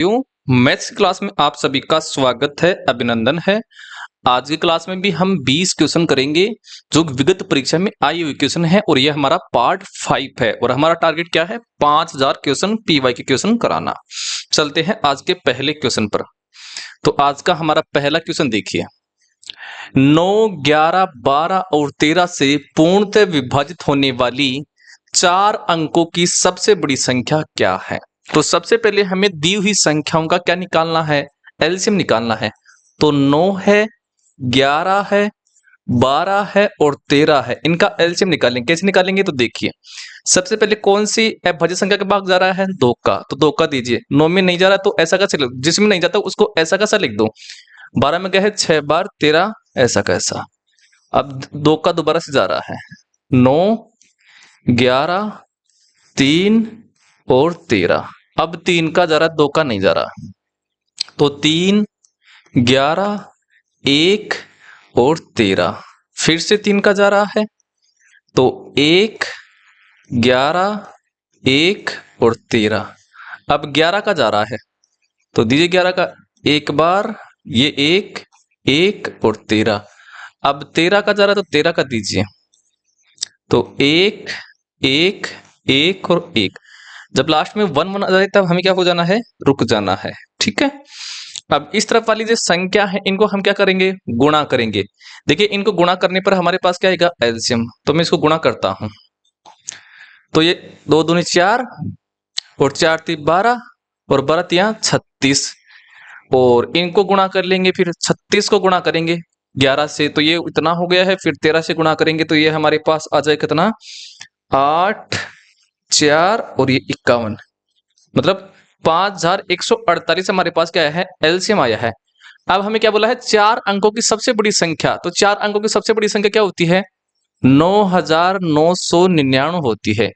Maths class में आप सभी का स्वागत है, अभिनंदन है। आज की क्लास में भी हम 20 क्वेश्चन करेंगे जो विगत परीक्षा में आई हुई क्वेश्चन है और यह हमारा पार्ट 5 है और हमारा टारगेट क्या है 5000 क्वेश्चन पीवाई के क्वेश्चन कराना। चलते हैं आज के पहले क्वेश्चन पर। तो आज का हमारा पहला क्वेश्चन देखिए, 9, 11, 12 और 13 से पूर्णतः विभाजित होने वाली 4 अंकों की सबसे बड़ी संख्या क्या है। तो सबसे पहले हमें दी हुई संख्याओं का क्या निकालना है, एलसीएम निकालना है। तो 9 है, 11 है, 12 है और 13 है, इनका एलसीएम निकालेंगे। कैसे निकालेंगे तो देखिए, सबसे पहले कौन सी अभाज्य संख्या के भाग जा रहा है, 2 का, तो 2 का दीजिए। 9 में नहीं जा रहा तो ऐसा कैसे लिख, जिसमें नहीं जाता उसको ऐसा कैसा लिख दो। 12 में क्या है 6 बार, 13 ऐसा कैसा। अब 2 का दोबारा से जा रहा है, 9, 11, 3 और 13। अब 3 का जा रहा है, 2 का नहीं जा रहा। तो 3, 11, 1 और 13। फिर से 3 का जा रहा है, तो 1, 11, 1 और 13। अब 11 का जा रहा है, तो दीजिए 11 का एक बार, ये 1, 1 और 13। अब 13 का जा रहा है, तो 13 का दीजिए, तो 1, 1, 1 और 1। जब लास्ट में 1 1 आ जाए तब हमें क्या हो जाना है, रुक जाना है। ठीक है। अब इस तरफ वाली जो संख्या है इनको हम क्या करेंगे, गुणा करेंगे। देखिए इनको गुणा करने पर हमारे पास क्या आएगा, एलसीएम। तो मैं इसको गुणा करता हूं, तो ये 2 दूनी 4 और 4 3 12 और 12 3 36 और इनको गुणा कर लेंगे। फिर 36 को गुणा करेंगे 11 से, तो ये इतना हो गया है। फिर 13 से गुणा करेंगे तो ये हमारे पास आ जाए कितना, 8, 4 और ये 51, मतलब 5148 हमारे पास क्या है, एलसीएम आया है। अब हमें क्या बोला है, 4 अंकों की सबसे बड़ी संख्या। तो 4 अंकों की सबसे बड़ी संख्या क्या होती है, 9999 होती है।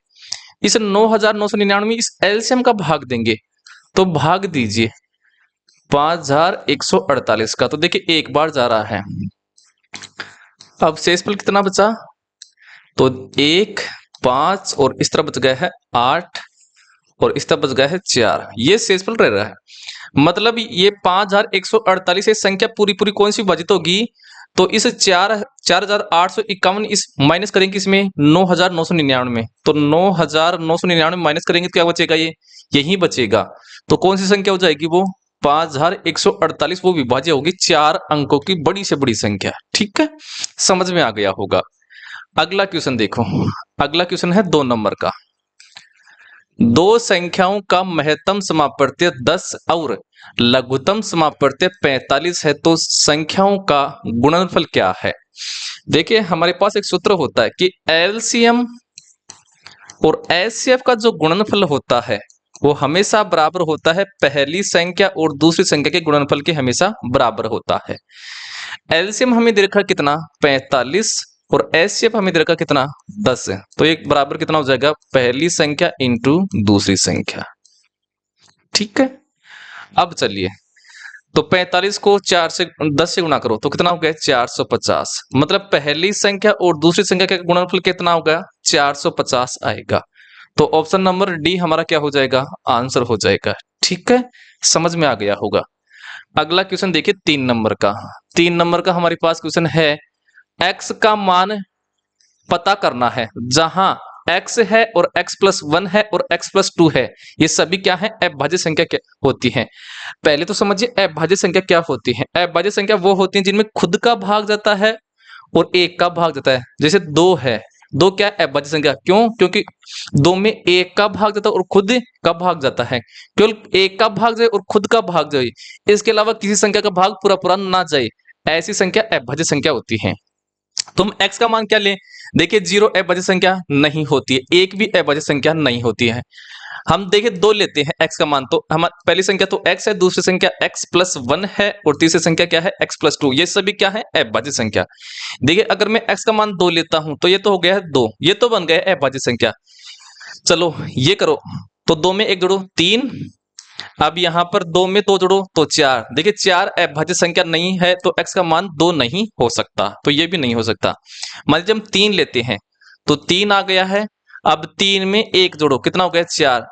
इस 9999 में इस एलसीएम का भाग देंगे, तो भाग दीजिए 5148 का। तो देखिए एक बार जा रहा है। अब शेषफल कितना बचा, तो 1, 5 और इस तरह बच गया है 8 और इस तरफ बच गया है 4। ये शेषफल रह रहा है। मतलब ये 5148 से संख्या पूरी पूरी कौन सी विभाजित होगी, तो इस 4851 इस माइनस करेंगे इसमें 9999 में, तो 9999 माइनस करेंगे तो क्या बचेगा, ये यही बचेगा। तो कौन सी संख्या हो जाएगी, वो 5148, वो विभाज्य होगी 4 अंकों की बड़ी से बड़ी संख्या। ठीक है, समझ में आ गया होगा। अगला क्वेश्चन देखो, अगला क्वेश्चन है 2 नंबर का। दो संख्याओं का महत्तम समापवर्त्य 10 और लघुत्तम समापवर्त्य 45 है, तो संख्याओं का गुणनफल क्या है। देखिए हमारे पास एक सूत्र होता है कि एलसीएम और एचसीएफ का जो गुणनफल होता है वो हमेशा बराबर होता है पहली संख्या और दूसरी संख्या के गुणनफल के हमेशा बराबर होता है। एलसीएम हमें दे रखा कितना, 45 और एचसीएफ हमें दे रखा कितना, 10 है। तो एक बराबर कितना हो जाएगा, पहली संख्या इंटू दूसरी संख्या। ठीक है। अब चलिए, तो 45 को 4 से 10 से गुणा करो तो कितना हो गया, 450। मतलब पहली संख्या और दूसरी संख्या का गुणनफल कितना होगा, 450 आएगा। तो ऑप्शन नंबर डी हमारा क्या हो जाएगा, आंसर हो जाएगा। ठीक है, समझ में आ गया होगा। अगला क्वेश्चन देखिए 3 नंबर का। 3 नंबर का हमारे पास क्वेश्चन है, x का मान पता करना है जहां x है और x+1 है और x+2 है। ये सभी क्या है, अभाज्य संख्या क्या होती है। पहले तो समझिए अभाज्य संख्या क्या होती है। अभाज्य संख्या वो होती है जिनमें खुद का भाग जाता है और एक का भाग जाता है। जैसे 2 है, 2 क्या है, अभाज्य संख्या। क्यों, क्योंकि 2 में एक का भाग जाता है और खुद का भाग जाता है। केवल एक का भाग जाए और खुद का भाग जाए, इसके अलावा किसी संख्या का भाग पूरा पूरा ना जाए, ऐसी संख्या अभाज्य संख्या होती है। तुम x का मान क्या ले, देखिए 0 अभाज्य संख्या नहीं होती है, एक भी अभाज्य संख्या नहीं होती है। हम देखिए 2 लेते हैं x का मान, तो हम पहली संख्या तो x है, दूसरी संख्या x+1 है और तीसरी संख्या क्या है, x+2। ये सभी क्या है, अभाज्य संख्या। देखिए अगर मैं x का मान 2 लेता हूं तो ये तो हो गया है 2, ये तो बन गया है अभाज्य संख्या। चलो ये करो, तो 2 में 1 जोड़ो 3, अब यहां पर 2 में 2 जोड़ो तो 4। देखिए 4 अभाज्य संख्या नहीं है तो x का मान 2 नहीं हो सकता, तो ये भी नहीं हो सकता। मान लीजिए हम 3 लेते हैं तो 3 आ गया है। अब 3 में 1 जोड़ो, कितना हो गया, 4।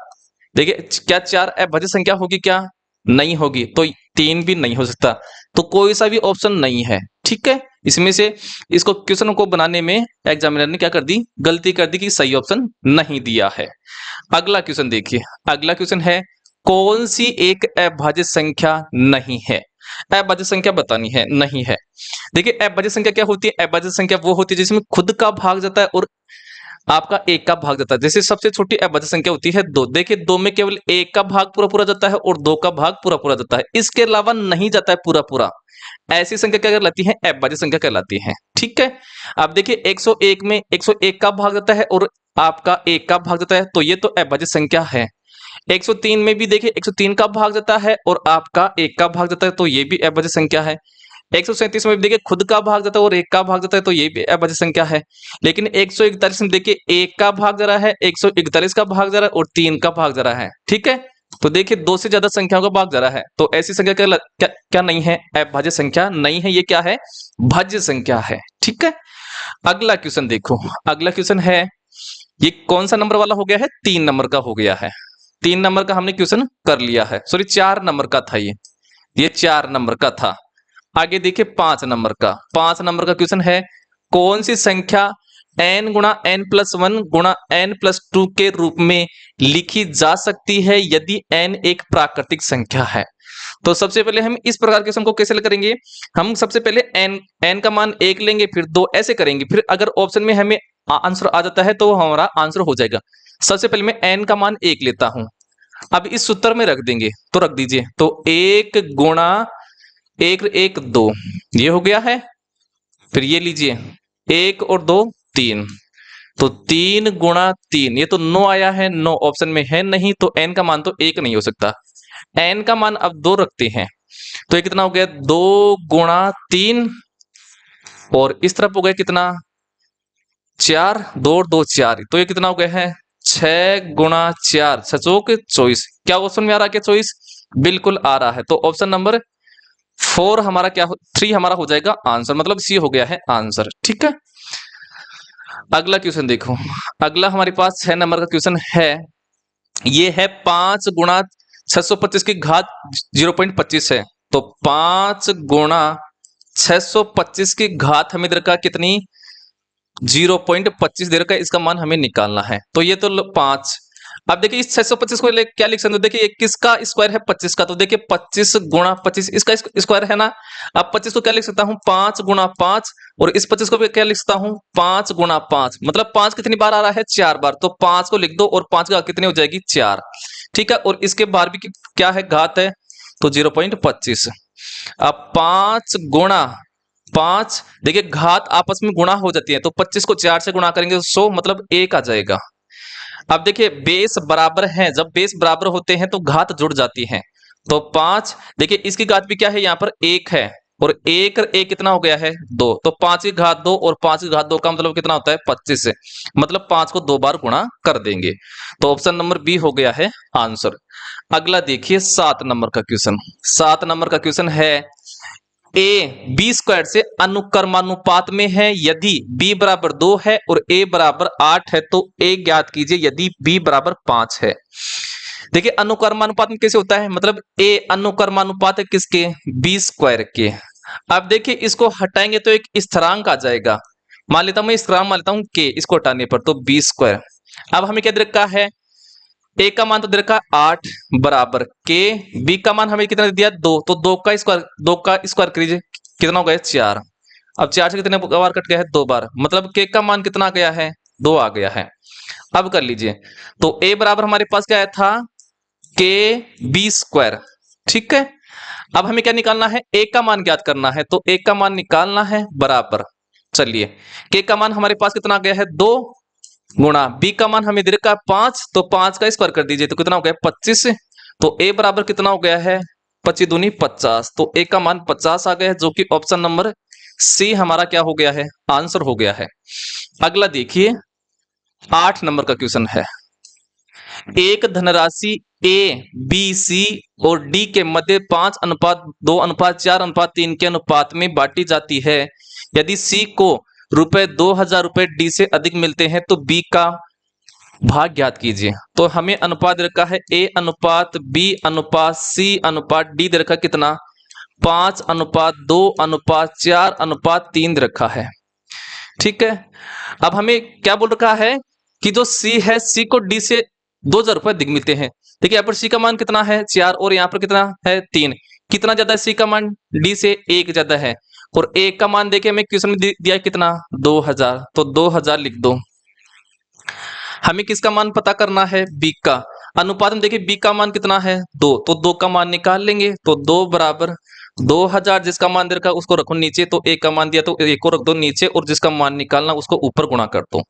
देखिए क्या 4 अभाज्य संख्या होगी क्या, नहीं होगी, तो 3 भी नहीं हो सकता, तो कोई सा भी ऑप्शन नहीं है। ठीक है, इसमें से इसको क्वेश्चन को बनाने में एग्जामिनर ने क्या कर दी, गलती कर दी कि सही ऑप्शन नहीं दिया है। अगला क्वेश्चन देखिए, अगला क्वेश्चन है कौन सी एक अभाज्य संख्या नहीं है। अभाज्य संख्या बतानी है, नहीं है। देखिए अभाज्य संख्या क्या होती है, अभाज्य संख्या वो होती है जिसमें खुद का भाग जाता है और आपका एक का भाग जाता है। जैसे सबसे छोटी अभाज्य संख्या होती है 2, देखिए 2 में केवल एक का भाग पूरा पूरा जाता है और 2 का भाग पूरा पूरा जाता है, इसके अलावा नहीं जाता है पूरा पूरा। ऐसी संख्या क्या कहलाती है, अभाज्य संख्या कहलाती है। ठीक है, अब देखिए 101 में 101 का भाग जाता है और आपका एक का भाग जाता है, तो ये तो अभाज्य संख्या है। 103 में भी देखिए 103 का भाग जाता है और आपका एक का भाग जाता है, तो ये भी अभाज्य संख्या है। 137 में भी देखिए खुद का भाग जाता है और एक का भाग जाता है, तो ये भी अभाज्य संख्या है। लेकिन 141 में देखिए एक का भाग जा रहा है, 141 का भाग जा रहा है और 3 का भाग जा रहा है। ठीक है, तो देखिए 2 से ज्यादा संख्याओं का भाग जा रहा है, तो ऐसी संख्या क्या नहीं है, अभाज्य संख्या नहीं है, ये क्या है, भाज्य संख्या है। ठीक है, अगला क्वेश्चन देखो, अगला क्वेश्चन है, ये कौन सा नंबर वाला हो गया है, 3 नंबर का हो गया है। 3 नंबर का हमने क्वेश्चन कर लिया है, सॉरी 4 नंबर का था ये 4 नंबर का था। आगे देखिए 5 नंबर का, 5 नंबर का क्वेश्चन है कौन सी संख्या n गुणा n प्लस 1 गुणा n प्लस 2 के रूप में लिखी जा सकती है यदि n एक प्राकृतिक संख्या है। तो सबसे पहले हम इस प्रकार के क्वेश्चन को कैसे करेंगे, हम सबसे पहले n का मान 1 लेंगे, फिर 2 ऐसे करेंगे, फिर अगर ऑप्शन में हमें आंसर आ जाता है तो हमारा आंसर हो जाएगा। सबसे पहले मैं n का मान 1 लेता हूं, अब इस सूत्र में रख देंगे, तो रख दीजिए, तो 1 गुणा 1 1 2 ये हो गया है। फिर ये लीजिए 1 और 2 3, तो 3 गुणा 3, ये तो 9 आया है, 9 ऑप्शन में है नहीं, तो n का मान तो 1 नहीं हो सकता। n का मान अब 2 रखते हैं, तो ये कितना हो गया, 2 गुणा 3 और इस तरफ हो गया कितना 4, 2 और 2 4, तो ये कितना हो गया है 6 गुणा 4 6 चौक 24। क्या ऑप्शन में आ रहा है, क्या 24 बिल्कुल आ रहा है, तो ऑप्शन नंबर 4 हमारा क्या 3 हमारा हो जाएगा आंसर, मतलब सी हो गया है आंसर। ठीक है, अगला क्वेश्चन देखो, अगला हमारे पास 6 नंबर का क्वेश्चन है, ये है 5 गुणा 625 की घात 0.25 है, तो 5 गुणा 625 की घात हमें इधर का कितनी 0.25 दे रखा है, इसका मान हमें निकालना है, तो ये तो 5। अब देखिए इस 625 को क्या लिख सकते हो, देखिए किसका स्क्वायर है 25 का, तो देखिए 25 गुणा 25 इसका स्क्वायर है ना। अब 25 को क्या लिख सकता हूं 5 गुणा 5, और इस 25 को भी क्या लिख सकता हूं 5 गुणा 5, मतलब 5 कितनी बार आ रहा है 4 बार, तो 5 को लिख दो और 5 का कितनी हो जाएगी 4। ठीक है, और इसके बाहर भी क्या है घात है, तो 0.25। अब 5 गुणा 5, देखिए घात आपस में गुणा हो जाती है, तो 25 को 4 से गुणा करेंगे तो 100 मतलब 1 आ जाएगा। अब देखिए बेस बराबर है, जब बेस बराबर होते हैं तो घात जुड़ जाती है, तो 5 देखिए इसकी घात भी क्या है यहाँ पर 1 है, और 1 और 1 कितना हो गया है 2, तो 5 की घात 2 और 5 की घात 2 का मतलब कितना होता है 25 से, मतलब 5 को 2 बार गुणा कर देंगे, तो ऑप्शन नंबर बी हो गया है आंसर। अगला देखिए 7 नंबर का क्वेश्चन, 7 नंबर का क्वेश्चन है ए बी स्क्वायर से अनुक्रमानुपात में है यदि b बराबर 2 है और a बराबर 8 है, तो a ज्ञात कीजिए यदि b बराबर 5 है। देखिए अनुक्रमानुपात में कैसे होता है, मतलब a अनुक्रमानुपात है किसके b स्क्वायर के। अब देखिए इसको हटाएंगे तो एक स्थिरांक आ जाएगा, मान लेता हूं मैं स्थिरांक मान लेता हूं k, इसको हटाने पर तो b स्क्वायर। अब हमें क्या दे रखा है, ए का मान तो दे रखा 8 बराबर के, बी का मान हमें कितना दिया 2, तो 2 का स्क्वायर करिए कितना हो गया 4। अब 4 से कितने बार कट गया है 2 बार, मतलब के का मान कितना आ गया है 2 आ गया है। अब कर लीजिए, तो ए बराबर हमारे पास क्या था के बी स्क्वायर। ठीक है, अब हमें क्या निकालना है, ए का मान ज्ञात करना है, तो ए का मान निकालना है बराबर, चलिए के का मान हमारे पास कितना आ गया है 2 गुणा बी का मान हमें दे रखा है 5, तो 5 का स्क्वायर कर दीजिए तो कितना हो गया 25, तो ए बराबर कितना हो गया है 25 दूनी 50, तो ए का मान 50 आ गया है, जो कि ऑप्शन नंबर सी हमारा क्या हो गया है आंसर हो गया है। अगला देखिए 8 नंबर का क्वेश्चन है, एक धनराशि ए बी सी और डी के मध्य 5:2:4:3 के अनुपात में बांटी जाती है, यदि सी को ₹2000 डी से अधिक मिलते हैं तो बी का भाग ज्ञात कीजिए। तो हमें अनुपात दे रखा है A अनुपात B अनुपात C अनुपात D दे रखा कितना 5 अनुपात 2 अनुपात 4 अनुपात 3 दे रखा है। ठीक है, अब हमें क्या बोल रखा है कि जो C है C को D से 2000 रुपए अधिक मिलते हैं। देखिए यहाँ पर C का मान कितना है 4 और यहाँ पर कितना है 3। कितना ज्यादा है C का मान D से 1 ज्यादा है। और A का मान देखिए हमें क्वेश्चन में दिया है कितना 2000, तो 2000 लिख दो। हमें किसका मान पता करना है B का। अनुपात में देखिए B का मान कितना है 2, तो 2 का मान निकाल लेंगे। तो 2 बराबर 2000 जिसका मान दे रखा है उसको रखो नीचे, तो A का मान दिया तो A को रख दो नीचे और जिसका मान निकालना उसको ऊपर गुणा कर दो।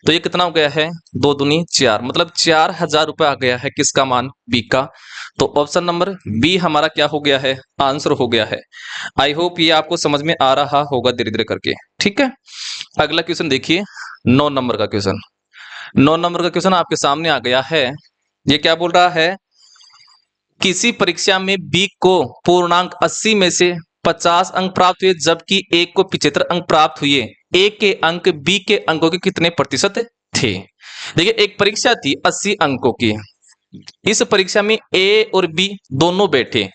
तो ये कितना हो गया है 2 दूनी 4, मतलब 4000 रुपए आ गया है किसका मान B का। तो ऑप्शन नंबर बी हमारा क्या हो गया है आंसर हो गया है। आई होप ये आपको समझ में आ रहा होगा धीरे धीरे करके। ठीक है, अगला क्वेश्चन देखिए 9 नंबर का क्वेश्चन। 9 नंबर का क्वेश्चन आपके सामने आ गया है। ये क्या बोल रहा है, किसी परीक्षा में बी को पूर्णांक 80 में से 50 अंक प्राप्त हुए जबकि ए को 75 अंक प्राप्त हुए। ए के अंक बी के अंकों के कितने प्रतिशत थे। देखिए एक परीक्षा थी 80 अंकों की। इस परीक्षा में ए और बी दोनों बैठे,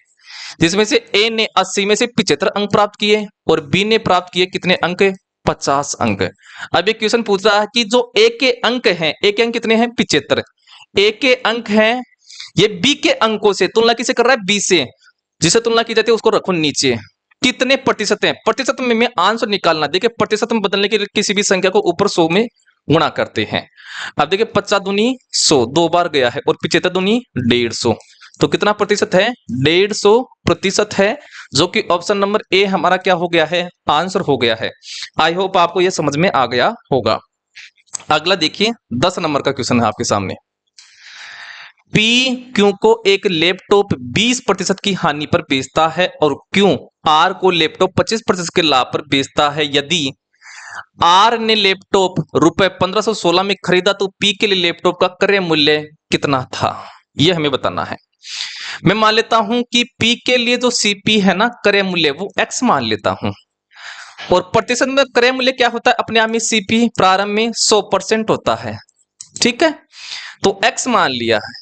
जिसमें से ए ने 80 में से 75 अंक प्राप्त किए और बी ने प्राप्त किए कितने अंक 50 अंक। अब ये क्वेश्चन पूछ रहा है कि जो ए के अंक हैं, ए के अंक कितने हैं 75, ए के अंक हैं ये बी के अंकों से तुलना किसे कर रहा है बी से, जिसे तुलना की जाती है उसको रखो नीचे। कितने प्रतिशत है, प्रतिशत में आंसर निकालना। देखिए प्रतिशत में बदलने के लिए किसी भी संख्या को ऊपर 100 में गुणा करते हैं। अब देखिए 50 दूनी 100 दो बार गया है और 75 दूनी 150, तो कितना प्रतिशत है 150 प्रतिशत है, जो कि ऑप्शन नंबर ए हमारा क्या हो गया है आंसर हो गया है। आई होप आपको यह समझ में आ गया होगा। अगला देखिए 10 नंबर का क्वेश्चन है आपके सामने। P क्यू को एक लैपटॉप 20% की हानि पर बेचता है और क्यू आर को लैपटॉप 25% के लाभ पर बेचता है। यदि आर ने लैपटॉप रुपए 1516 में खरीदा तो P के लिए लैपटॉप का क्रय मूल्य कितना था, यह हमें बताना है। मैं मान लेता हूं कि P के लिए जो CP है ना क्रय मूल्य वो X मान लेता हूं, और प्रतिशत में क्रय मूल्य क्या होता है अपने आप में CP प्रारंभ में 100% होता है। ठीक है, तो X मान लिया है।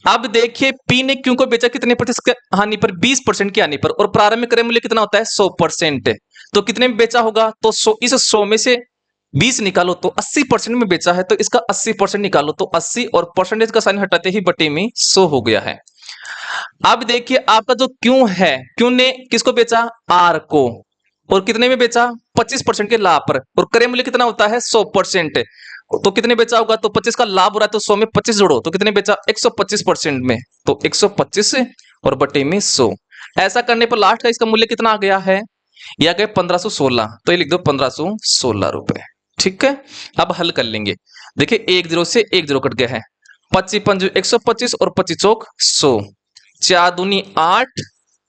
अब देखिए P ने क्यू को बेचा कितने प्रतिशत की हानि पर 20% की हानि पर, और प्रारंभिक क्रय मूल्य कितना होता है 100%। तो कितने में बेचा होगा, तो 100, इस 100 में से 20 निकालो तो 80% में बेचा है, तो इसका 80% निकालो तो 80 और परसेंटेज का साइन हटाते ही बटे में 100 हो गया है। अब देखिए आपका जो क्यू है, क्यू ने किसको बेचा आर को, और कितने में बेचा 25% के लाभ पर, और क्रय मूल्य कितना होता है 100%। तो कितने बेचा होगा, तो 25 का लाभ हो रहा है तो 100 में 25 जोड़ो तो कितने बेचा 125% में, तो 125 और बटे में 100। ऐसा करने पर लास्ट का इसका मूल्य कितना आ गया है, यह आ गया 1516, तो ये लिख दो 1516 रुपए। ठीक है, अब हल कर लेंगे। देखिए 1 0 से 1 0 कट गया है, 25 पंजू 125 और 25 चौक 100, 4 दूनी 8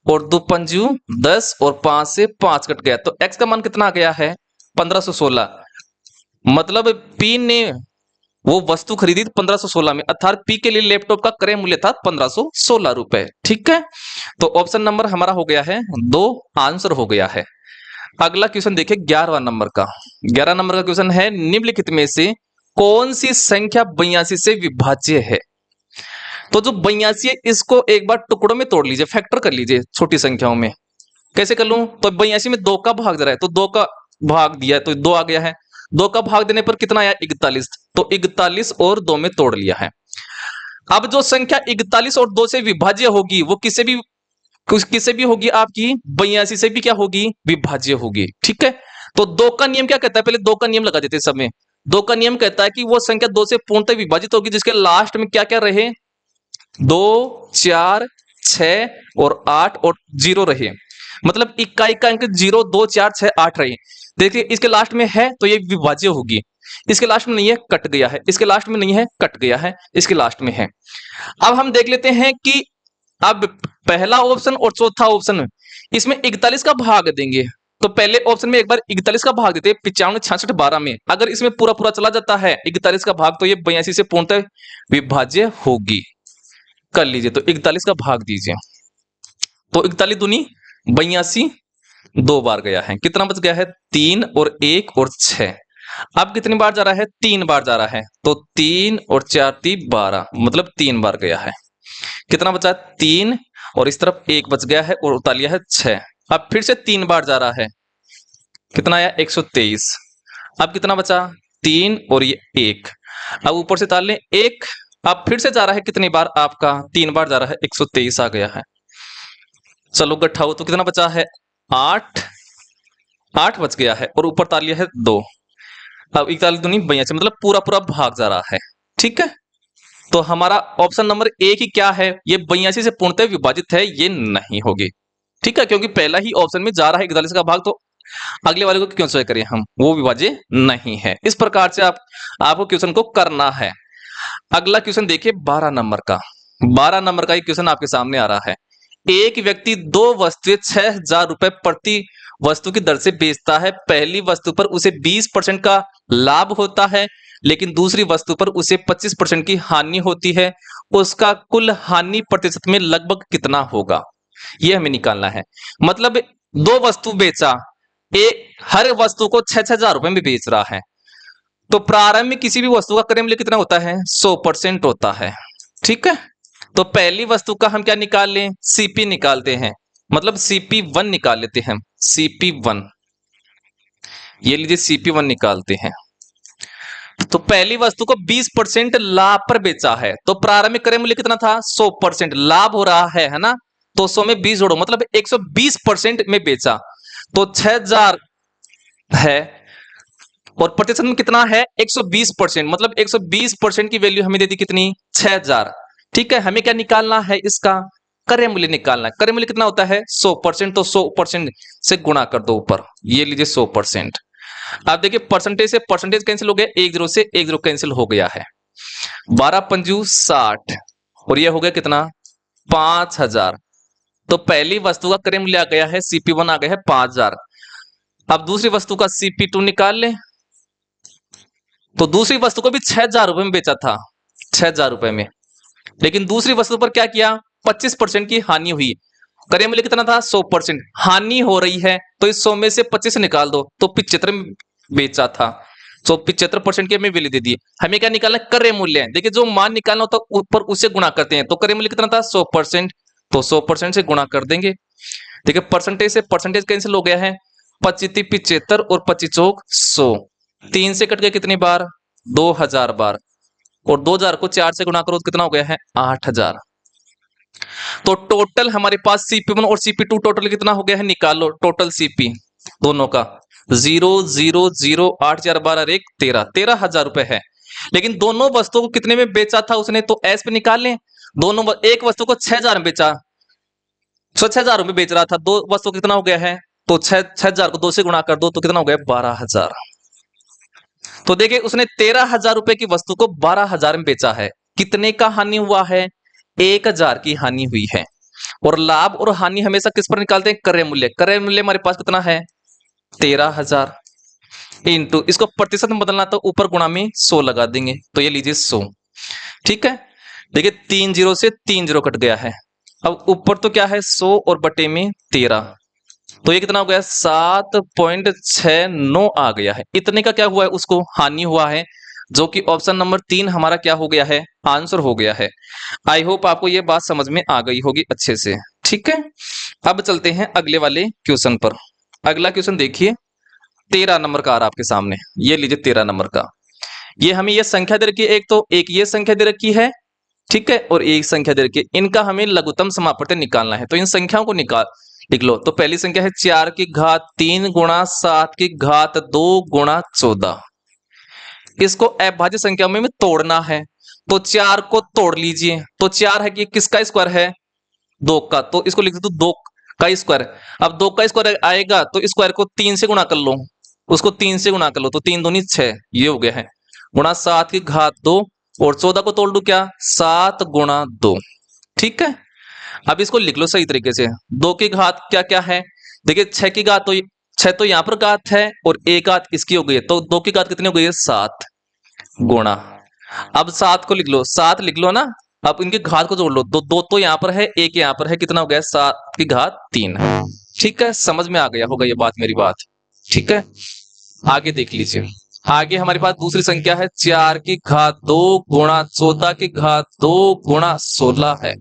और 2 पंजू 10 और 5 से 5 कट गया, तो x का मान कितना आ गया है 1516। मतलब P ने वो वस्तु खरीदी 1516 में, अर्थात P के लिए लैपटॉप का क्रय मूल्य था 1516 रुपए। ठीक है, तो ऑप्शन नंबर हमारा हो गया है 2, आंसर हो गया है। अगला क्वेश्चन देखिए 11वां नंबर का। 11 नंबर का क्वेश्चन है, निम्नलिखित में से कौन सी संख्या 82 से विभाज्य है। तो जो 82 है इसको एक बार टुकड़ों में तोड़ लीजिए, फैक्टर कर लीजिए छोटी संख्याओं में। कैसे कर लूं, तो 82 में 2 का भाग दे रहा है तो 2 का भाग दिया है तो 2 आ गया है, 2 का भाग देने पर कितना आया 41, तो 41 और 2 में तोड़ लिया है। अब जो संख्या 41 और 2 से विभाज्य होगी वो किसे भी होगी आपकी 82 से भी क्या होगी विभाज्य होगी। ठीक है, तो 2 का नियम क्या कहता है, पहले 2 का नियम लगा देते सब में। 2 का नियम कहता है कि वो संख्या 2 से पूर्णतः विभाजित होगी जिसके लास्ट में क्या क्या रहे 2 4 6 और 8 और 0 रहे, मतलब इकाई का अंक 0 2 4 6 8 रहे। देखिए इसके लास्ट में है तो ये विभाज्य होगी, इसके लास्ट में नहीं है कट गया है, इसके लास्ट में नहीं है कट गया है, इसके लास्ट में है। अब हम देख लेते हैं कि अब पहला ऑप्शन और चौथा ऑप्शन इसमें 41 का भाग देंगे, तो पहले ऑप्शन में एक बार 41 का भाग देते हैं 95 66 12 में, अगर इसमें पूरा पूरा चला जाता है 41 का भाग तो ये 82 से पूर्णतः विभाज्य होगी। कर लीजिए, तो 41 का भाग दीजिए, तो 41 दूनी 82 2 बार गया है, कितना बच गया है 3 और 1 और 6, अब कितनी बार जा रहा है? 3 बार जा रहा है, तो 3 और 4 3 12, मतलब 3 बार गया है। कितना बचा? 3, और इस तरफ 1 बच गया है और उतार लिया है 6। अब फिर से 3 बार जा रहा है, कितना आया? 123। अब कितना बचा? 3 और ये 1। अब ऊपर से तार लें 1। अब फिर से जा रहा है कितनी बार? आपका 3 बार जा रहा है, 123 आ गया है। चलो गट्ठा हो तो कितना बचा है? 8। 8 बच गया है और ऊपर तार लिया है 2। अब 41 दूनी 82, मतलब पूरा पूरा भाग जा रहा है। ठीक है, तो हमारा ऑप्शन नंबर ए की क्या है? ये 82 से पूर्णतः विभाजित है, ये नहीं होगी। ठीक है, क्योंकि पहला ही ऑप्शन में जा रहा है 41 का भाग, तो अगले वाले को क्यों चॉइस करें हम? वो विभाज्य नहीं है। इस प्रकार से आपको क्वेश्चन को करना है। अगला क्वेश्चन देखिए 12 नंबर का। 12 नंबर का एक क्वेश्चन आपके सामने आ रहा है। एक व्यक्ति दो वस्तुएं 6,000 रुपए प्रति वस्तु की दर से बेचता है। पहली वस्तु पर उसे 20% का लाभ होता है, लेकिन दूसरी वस्तु पर उसे 25% की हानि होती है। उसका कुल हानि प्रतिशत में लगभग कितना होगा? यह हमें निकालना है। मतलब दो वस्तु बेचा, एक हर वस्तु को 6,000 रुपए में बेच रहा है, तो प्रारंभ में किसी भी वस्तु का क्रय मूल्य कितना होता है? 100% होता है। ठीक है, तो पहली वस्तु का हम क्या निकाल लें? सीपी निकालते हैं, मतलब CP1 निकाल लेते हैं। CP1, ये लीजिए CP1 निकालते हैं। तो पहली वस्तु को 20% लाभ पर बेचा है, तो प्रारंभिक क्रय मूल्य कितना था? 100%। लाभ हो रहा है ना, तो 100 में 20 जोड़ो, मतलब 120% में बेचा, तो 6,000 है, और प्रतिशत में कितना है? 120%, मतलब 120% की वैल्यू हमें दे दी कितनी? 6,000। ठीक है, हमें क्या निकालना है? इसका क्रय मूल्य निकालना है। क्रय मूल्य कितना होता है? 100%, तो 100% से गुणा कर दो ऊपर, ये लीजिए 100%। आप देखिए परसेंटेज से परसेंटेज कैंसिल हो गया, 1 0 से 1 0 कैंसिल हो गया है। 12 पंजू 60, और ये हो गया कितना? 5,000। तो पहली वस्तु का क्रय मूल्य आ गया है, CP1 आ गया है 5,000। अब दूसरी वस्तु का CP2 निकाल लें, तो दूसरी वस्तु को भी 6,000 रुपए में बेचा था, 6,000 रुपए में, लेकिन दूसरी वस्तु पर क्या किया? 25% की हानि हुई। क्रय मूल्य कितना था? 100%। हानि हो रही है, तो इस 100 में से 25 निकाल दो, तो 75 में बेचा था, तो 75% की हमें वैल्यू दे दी। हमें क्या निकालना है? क्रय मूल्य। देखिए जो मान निकालना होता है ऊपर उसे गुणा करते हैं, तो क्रय मूल्य कितना था? 100%, तो 100% से गुणा कर देंगे। देखिए परसेंटेज से परसेंटेज कैंसिल हो गया है, 25 75 और 25 चौक 100, 3 से कट गया कितनी बार? 2,000 बार, और 2,000 को 4 से गुणा करो तो कितना हो गया है? 8,000। तो टोटल हमारे पास CP1 और CP2 टोटल कितना हो गया है? निकालो टोटल CP दोनों का। 0 0 0 8,4 12 1 13, 13,000 रुपए है। लेकिन दोनों वस्तुओं को कितने में बेचा था उसने? तो एस पे निकाल लें। दोनों एक वस्तु को 6,000 में बेचा, 6,000 में बेच रहा था, दो वस्तु कितना हो गया है? तो 6,000 को 2 से गुणा कर दो तो कितना हो गया? 12,000। तो देखिए उसने 13,000 रुपए की वस्तु को 12,000 में बेचा है। कितने का हानि हुआ है? 1,000 की हानि हुई है। और लाभ और हानि हमेशा किस पर निकालते हैं? क्रय मूल्य। क्रय मूल्य हमारे पास कितना है? 13,000 इंटू, इसको प्रतिशत में बदलना तो ऊपर गुणा में 100 लगा देंगे, तो ये लीजिए 100। ठीक है, देखिए 3 0 से 3 0 कट गया है। अब ऊपर तो क्या है? 100 और बटे में 13, तो ये कितना हो गया? 7.69 आ गया है। इतने का क्या हुआ है? उसको हानि हुआ है, जो कि ऑप्शन नंबर 3 हमारा क्या हो गया है? आंसर हो गया है। आई होप आपको ये बात समझ में आ गई होगी अच्छे से। ठीक है, अब चलते हैं अगले वाले क्वेश्चन पर। अगला क्वेश्चन देखिए 13 नंबर का आ रहा आपके सामने, ये लीजिए 13 नंबर का। ये हमें ये संख्या दे रखी है, एक तो एक ये संख्या दे रखी है, ठीक है, और एक संख्या दे रखी है। इनका हमें लघुत्तम समापवर्तन निकालना है, तो इन संख्याओं को लिख लो। तो पहली संख्या है 4 की घात 3 गुणा 7 की घात 2 गुणा 14। इसको अभाज्य संख्या में तोड़ना है, तो 4 को तोड़ लीजिए। तो 4 है कि किसका स्क्वायर है? 2 का, तो इसको लिख दो 2 का स्क्वायर। अब 2 का स्क्वायर आएगा तो स्क्वायर को 3 से गुणा कर लो, उसको 3 से गुणा कर लो, तो 3 दूनी 6, ये हो गया है, गुणा 7 की घात 2, और 14 को तोड़ दो क्या? 7 गुणा 2। ठीक है, अब इसको लिख लो सही तरीके से। 2 की घात क्या क्या है? देखिए 6 की घात, तो 6 तो यहां पर घात है और एक घात इसकी हो गई है, तो 2 की घात कितनी हो गई है? 7 गुणा, अब 7 को लिख लो, 7 लिख लो ना। अब इनकी घात को जोड़ लो, तो 2 तो यहां पर है, एक यहां पर है, कितना हो गया? 7 की घात 3। ठीक है, समझ में आ गया होगा ये बात, मेरी बात। ठीक है, आगे देख लीजिए। आगे हमारे पास दूसरी संख्या है 4 की घात 2 गुणा 14 की घात 2 गुणा 16 है।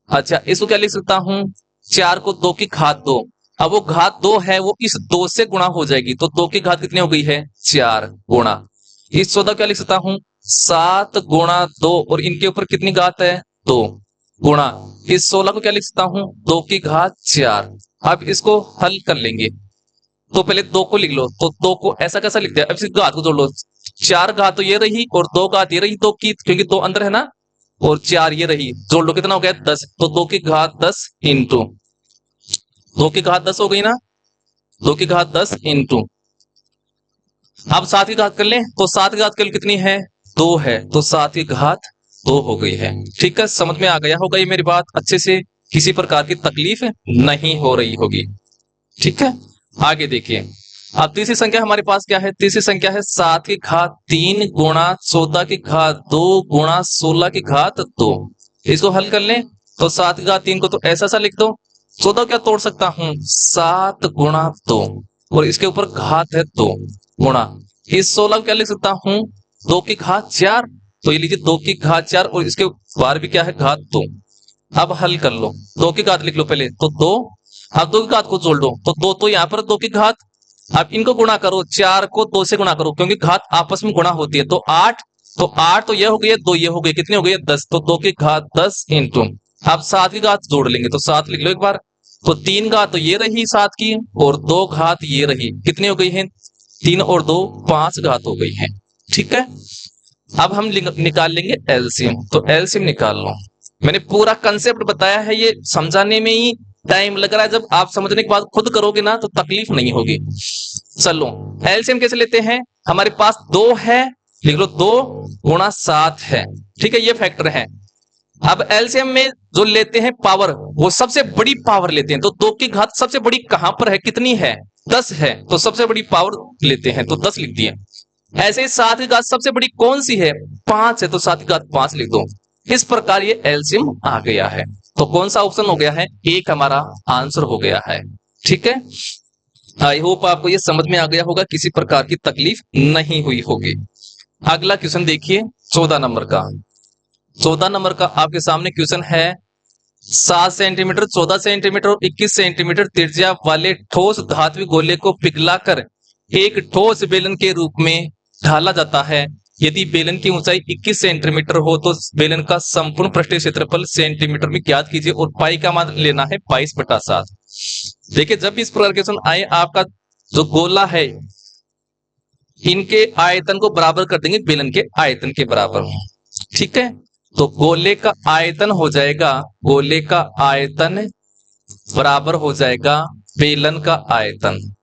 अच्छा, इसको क्या लिख सकता हूं, 4 को 2 की घात 2, अब वो घात 2 है वो इस 2 से गुणा हो जाएगी, तो 2 की घात कितनी हो गई है 4 गुणा, इस 14 क्या लिख सकता हूं 7 गुणा 2 और इनके ऊपर कितनी घात है 2 गुणा, इस 16 को क्या लिख सकता हूं 2 की घात 4। अब इसको हल कर लेंगे, तो पहले 2 को लिख लो, तो 2 को ऐसा कैसा लिखते हैं, अब इसकी घात को जोड़ लो, 4 घात तो ये रही और 2 घात ये रही 2 की, क्योंकि 2 अंदर है ना, और 4 ये रही, जोड़ लो कितना हो गया 10, तो 2 की घात 10 इंटू 2 की घात 10 हो गई ना, 2 की घात 10 इंटू, अब 7 की घात कर ले, तो 7 की घात कर कितनी है 2 है, तो 7 की घात 2 हो गई है। ठीक है, समझ में आ गया होगा ये मेरी बात अच्छे से, किसी प्रकार की तकलीफ नहीं हो रही होगी। ठीक है, आगे देखिए, अब तीसरी संख्या हमारे पास क्या है, तीसरी संख्या है 7 की घात 3 गुणा 14 की घात 2 गुणा 16 की घात 2। इसको हल कर लें, तो 7 की घात 3 को तो ऐसा सा लिख दो, 14 क्या तोड़ सकता हूं 7 गुणा 2 और इसके ऊपर घात है 2 गुणा, इस 16 को क्या लिख सकता हूं 2 की घात 4, तो ये लीजिए 2 की घात 4 और इसके बाहर भी क्या है घात 2। अब हल कर लो, 2 की घात लिख लो पहले, तो 2, अब 2 की घात को जोड़ दो, तो 2 तो यहां पर 2 की घात, अब इनको गुणा करो, 4 को 2 से गुणा करो क्योंकि घात आपस में गुणा होती है, तो 8, तो 8 तो ये हो गई है 2 ये हो गई, कितनी हो गई है 10, तो 2 की घात 10 इंटू, अब 7 की घात जोड़ लेंगे, तो 7 लिख लो एक बार, तो 3 घात तो ये रही 7 की और 2 घात ये रही, कितनी हो गई है 3 और 2 5 घात हो गई है। ठीक है, अब हम निकाल लेंगे एलसीएम, तो एलसीएम निकाल लो, मैंने पूरा कंसेप्ट बताया है, ये समझाने में ही टाइम लग रहा है, जब आप समझने के बाद खुद करोगे ना तो तकलीफ नहीं होगी। चलो, एलसीएम कैसे लेते हैं, हमारे पास 2 है, लिख लो 2 गुणा 7 है, ठीक है ये फैक्टर है। अब एलसीएम में जो लेते हैं पावर, वो सबसे बड़ी पावर लेते हैं, तो 2 की घात सबसे बड़ी कहां पर है, कितनी है 10 है, तो सबसे बड़ी पावर लेते हैं, तो 10 लिख दिए। ऐसे ही 7 की घात सबसे बड़ी कौन सी है 5 है, तो 7 की घात 5 लिख दो। इस प्रकार ये एलसीएम आ गया है, तो कौन सा ऑप्शन हो गया है एक हमारा आंसर हो गया है। ठीक है, आई होप आपको ये समझ में आ गया होगा, किसी प्रकार की तकलीफ नहीं हुई होगी। अगला क्वेश्चन देखिए 14 नंबर का, 14 नंबर का आपके सामने क्वेश्चन है, 7 सेंटीमीटर 14 सेंटीमीटर और 21 सेंटीमीटर त्रिज्या वाले ठोस धात्विक गोले को पिघलाकर एक ठोस बेलन के रूप में ढाला जाता है। यदि बेलन की ऊंचाई 21 सेंटीमीटर हो तो बेलन का संपूर्ण पृष्ठीय क्षेत्रफल सेंटीमीटर में ज्ञात कीजिए और पाई का मान लेना है 22/7। देखिए, जब इस प्रकार क्वेश्चन आए, आपका जो गोला है इनके आयतन को बराबर कर देंगे बेलन के आयतन के बराबर। ठीक है, तो गोले का आयतन हो जाएगा, गोले का आयतन बराबर हो जाएगा बेलन का आयतन,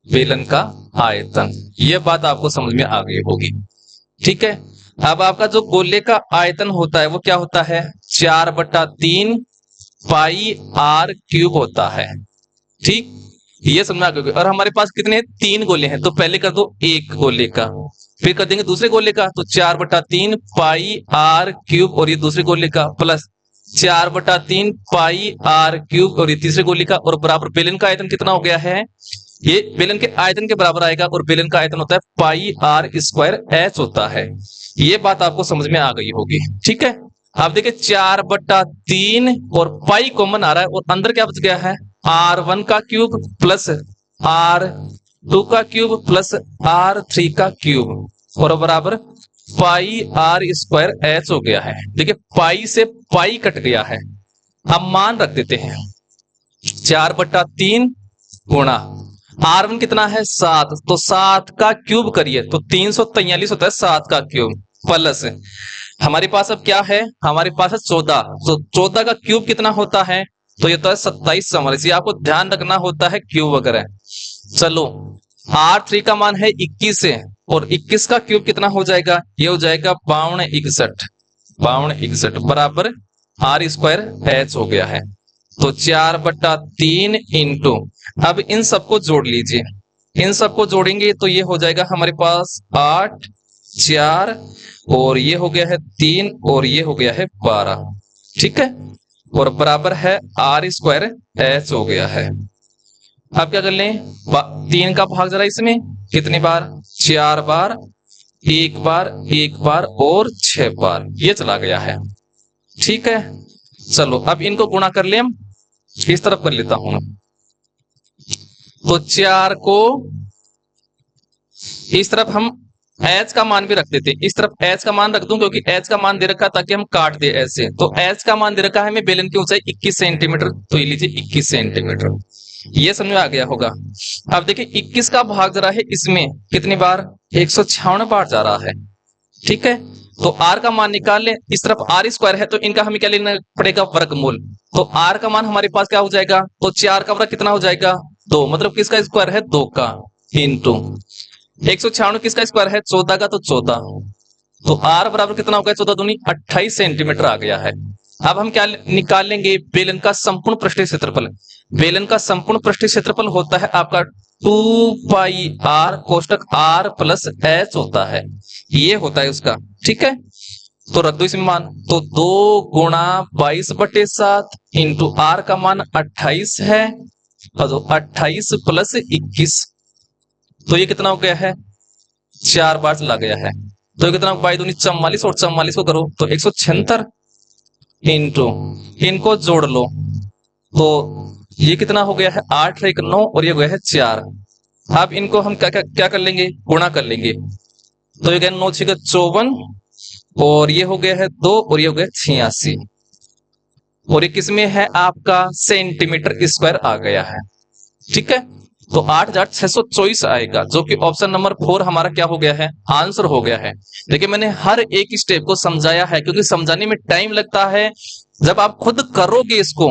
बेलन का आयतन, यह बात आपको समझ में आ गई होगी। ठीक है, अब आपका जो गोले का आयतन होता है वो क्या होता है 4/3 पाई आर क्यूब होता है। ठीक, ये समझ में आ गया। और हमारे पास कितने 3 गोले हैं, तो पहले कर दो एक गोले का, फिर कर देंगे दूसरे गोले का, तो 4/3 पाई आर क्यूब और ये दूसरे गोले का प्लस 4/3 पाई आर क्यूब और ये तीसरे गोले का, और बराबर बेलन का आयतन कितना हो गया है, ये बेलन के आयतन के बराबर आएगा, और बेलन का आयतन होता है पाई आर स्क्वायर एच होता है। ये बात आपको समझ में आ गई होगी। ठीक है, आप देखिए 4/3 और पाई कॉमन आ रहा है, और अंदर क्या बच गया है R1 का क्यूब प्लस R2 का क्यूब प्लस R3 का क्यूब और बराबर पाई आर स्क्वायर एच हो गया है। देखिए, पाई से पाई कट गया है, अब मान रख देते हैं 4/3 गुणा R1 कितना है 7, तो 7 का क्यूब करिए तो 343 होता है 7 का क्यूब प्लस हमारे पास अब क्या है, हमारे पास है 14, तो 14 का क्यूब कितना होता है, तो ये तो है 27 समझ, इसी आपको ध्यान रखना होता है क्यूब वगैरह। चलो, R3 का मान है 21 है, और 21 का क्यूब कितना हो जाएगा, ये हो जाएगा 5261 बराबर आर स्क्वायर एच हो गया है, तो 4/3 इंटू, अब इन सबको जोड़ लीजिए, इन सबको जोड़ेंगे तो ये हो जाएगा हमारे पास 8 4 और ये हो गया है 3 और ये हो गया है 12। ठीक है, और बराबर है आर स्क्वायर एच हो गया है। अब क्या कर लें 3 का भाग जरा इसमें, कितनी बार? 4 बार, एक बार, एक बार और 6 बार, ये चला गया है। ठीक है, चलो अब इनको गुणा कर ले, हम इस तरफ कर लेता हूं। तो 4 को इस तरफ हम एच का मान भी रख देते, इस तरफ एच का मान रख दूं क्योंकि एच का मान दे रखा है ताकि हम काट दे ऐसे। तो एच का मान दे रखा है हमें, बेलन की ऊंचाई 21 सेंटीमीटर, तो ये लीजिए 21 सेंटीमीटर। ये समझ में आ गया होगा। अब देखिए 21 का भाग जरा है इसमें कितनी बार? 156 बार जा रहा है। ठीक है, तो आर का मान निकाल ले, इस तरफ आर स्क्वायर है तो इनका हमें क्या लेना पड़ेगा? वर्गमूल। तो आर का मान हमारे पास क्या हो जाएगा? तो 4 का वर्ग कितना हो जाएगा? 2, मतलब किसका स्क्वायर है? 2 का, इंटू 196 किसका स्क्वायर है? 14 का, तो 14। तो आर बराबर कितना हो गया? 14 दूनी 28 सेंटीमीटर आ गया है। अब हम क्या निकाल लेंगे? बेलन का संपूर्ण पृष्ठीय क्षेत्रफल। बेलन का संपूर्ण पृष्ठीय क्षेत्रफल होता है आपका 2 पाई आर कोष्टक आर प्लस एच होता है, ये होता है उसका। ठीक है, तो रख दो इसमें मान, तो 2 गुणा 22/7 इंटू आर का मान 28 है, तो 28 प्लस 21, तो ये कितना हो गया है? 4 बार चला गया है। तो ये कितना? 22×44 और 44 को करो तो 176 इंटू, इनको जोड़ लो तो ये कितना हो गया है? 8 1 9 और ये हो गया है 4। अब इनको हम क्या क्या, क्या कर लेंगे? गुणा कर लेंगे, तो ये गया 9 6 54 और ये हो गया है 2 और ये हो गया 86, और ये किसमें है? आपका सेंटीमीटर स्क्वायर आ गया है। ठीक है, तो 8624 आएगा, जो कि ऑप्शन नंबर 4 हमारा क्या हो गया है? आंसर हो गया है। देखिए मैंने हर एक स्टेप को समझाया है क्योंकि समझाने में टाइम लगता है, जब आप खुद करोगे इसको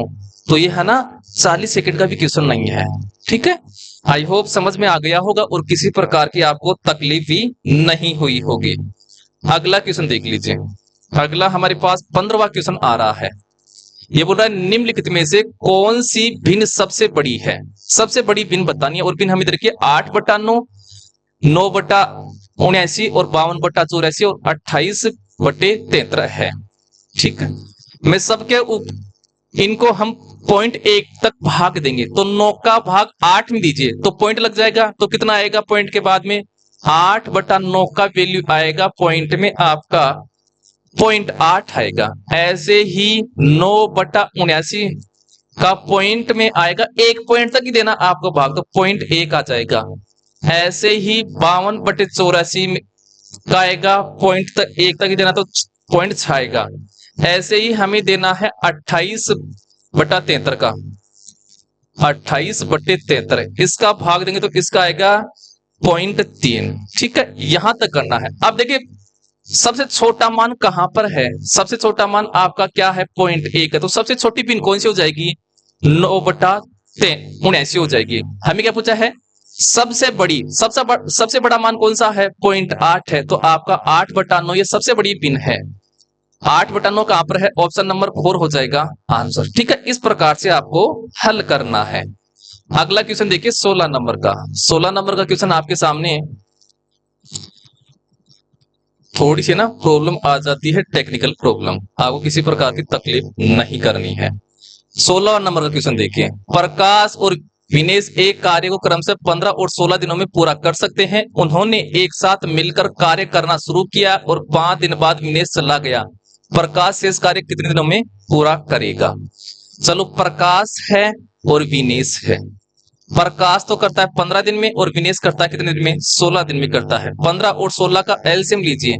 तो ये है ना 40 सेकंड का भी क्वेश्चन नहीं है। ठीक है, आई होप समझ में आ गया होगा और किसी प्रकार की आपको तकलीफ भी नहीं हुई होगी। अगला क्वेश्चन देख लीजिए। अगला हमारे पास 15वां क्वेश्चन आ रहा है। ये बोल रहा है निम्नलिखित में से कौन सी भिन्न सबसे बड़ी है? सबसे बड़ी भिन्न बतानी है, और भिन्न हमें देखिए 8/9, 9/79 और 52/84 और 28/73 है। ठीक है, मैं सबके इनको हम पॉइंट 1 तक भाग देंगे, तो 9 का भाग 8 में दीजिए तो पॉइंट लग जाएगा, तो कितना आएगा पॉइंट के बाद में? 8/9 का वैल्यू आएगा पॉइंट में आपका 0.8 आएगा। ऐसे ही 9/79 का पॉइंट में आएगा, 1 पॉइंट तक ही देना आपको भाग, तो 0.1 आ जाएगा। ऐसे ही 52/84 का आएगा, पॉइंट तक 1 तक ही देना, तो 0.6 आएगा। ऐसे ही हमें देना है 28/73 का, 28/73 इसका भाग देंगे तो इसका आएगा 0.3। ठीक है, यहां तक करना है। अब देखिए सबसे छोटा मान कहां पर है? सबसे छोटा मान आपका क्या है? 0.1 है, तो सबसे छोटी पिन कौन सी हो जाएगी? 9/79 हो जाएगी। हमें क्या पूछा है? सबसे बड़ी, सबसे बड़ा मान कौन सा है? 0.8 है, तो आपका 8/9 ये सबसे बड़ी पिन है। 8/9 कहां पर है? ऑप्शन नंबर 4 हो जाएगा आंसर। ठीक है, इस प्रकार से आपको हल करना है। अगला क्वेश्चन देखिए 16 नंबर का। 16 नंबर का क्वेश्चन आपके सामने थोड़ी सी ना प्रॉब्लम आ जाती है, टेक्निकल प्रॉब्लम, आपको किसी प्रकार की तकलीफ नहीं करनी है। 16 नंबर का क्वेश्चन देखिए। प्रकाश और विनेश एक कार्य को क्रम से 15 और 16 दिनों में पूरा कर सकते हैं। उन्होंने एक साथ मिलकर कार्य करना शुरू किया और 5 दिन बाद विनेश चला गया। प्रकाश शेष कार्य कितने दिनों में पूरा करेगा? चलो, प्रकाश है और विनेश है। प्रकाश तो करता है 15 दिन में और विनेश करता है कितने दिन में? 16 दिन में करता है। 15 और 16 का एलसीएम लीजिए,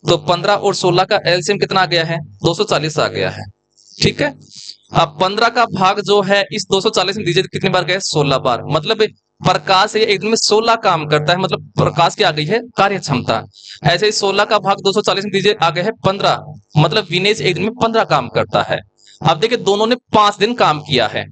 तो 15 और 16 का एलसीएम कितना आ गया है? 240 आ गया है। ठीक है, अब 15 का भाग जो है इस 240 में दीजिए, कितनी बार गए? 16 बार। मतलब प्रकाश एक दिन में 16 काम करता है, मतलब प्रकाश की आ गई है कार्य क्षमता। ऐसे ही 16 का भाग 240 में दीजिए, आ गया है 15, मतलब विनेश एक दिन में 15 काम करता है। अब देखिए दोनों ने 5 दिन काम किया है,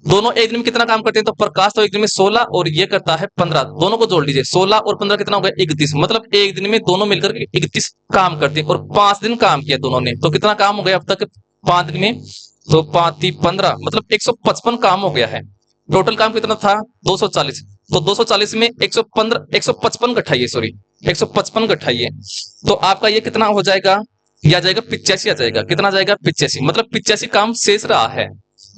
दोनों एक दिन में कितना काम करते हैं? तो प्रकाश तो एक दिन में 16 और ये करता है 15, दोनों को जोड़ लीजिए, 16 और 15 कितना हो गया? 31, मतलब एक दिन में दोनों मिलकर 31 काम करते हैं, और 5 दिन काम किया दोनों ने, तो कितना काम हो गया अब तक 5 दिन में? तो 5 15, मतलब 155 काम हो गया है। टोटल काम कितना था? 240, तो 240 में 115 155 घटाइए, सॉरी 155 घटाइए, तो आपका ये कितना हो जाएगा? ये आ जाएगा 85 आ जाएगा। कितना जाएगा? 85, मतलब 85 काम शेष रहा है।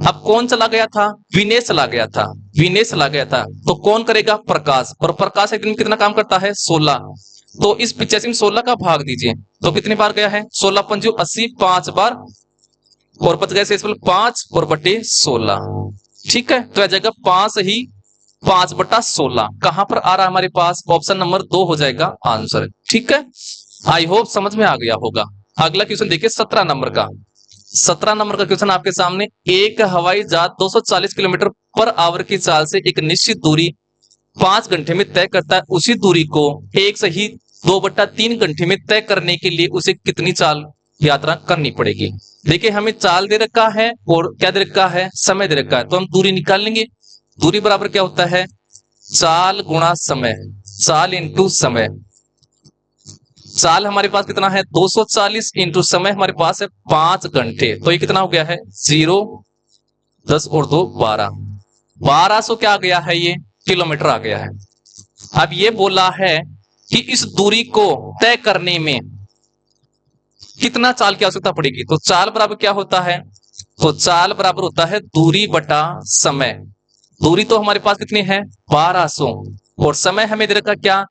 अब कौन चला गया था? विनेश चला गया था। विनेश चला गया था तो कौन करेगा? प्रकाश। और प्रकाश एक दिन कितना काम करता है? 16। तो इस 85 में 16 का भाग दीजिए तो कितनी बार गया है? 16 पंजू 80, 5 बार, और बच गए शेषफल 5 और बटे 16। ठीक है, तो आ जाएगा 5 ही 5/16। कहां पर आ रहा है हमारे पास? ऑप्शन नंबर 2 हो जाएगा आंसर। ठीक है, आई होप समझ में आ गया होगा। अगला क्वेश्चन देखिए 17 नंबर का। 17 नंबर का क्वेश्चन आपके सामने। एक हवाई जहाज 240 किलोमीटर पर आवर की चाल से एक निश्चित दूरी 5 घंटे में तय करता है। उसी दूरी को एक सही 2/3 घंटे में तय करने के लिए उसे कितनी चाल यात्रा करनी पड़ेगी? देखिए हमें चाल दे रखा है और क्या दे रखा है? समय दे रखा है। तो हम दूरी निकाल लेंगे। दूरी बराबर क्या होता है? चाल गुणा समय। चाल इंटू समय। चाल हमारे पास कितना है? 240 इंटू समय हमारे पास है 5 घंटे। तो ये कितना हो गया है? 0, 10 और 2 12। 1200 क्या आ गया है? ये किलोमीटर आ गया है। अब ये बोला है कि इस दूरी को तय करने में कितना चाल की आवश्यकता पड़ेगी। तो चाल बराबर क्या होता है? तो चाल बराबर होता है दूरी बटा समय। दूरी तो हमारे पास कितनी है? 1200, और समय हमें दे रखा क्या?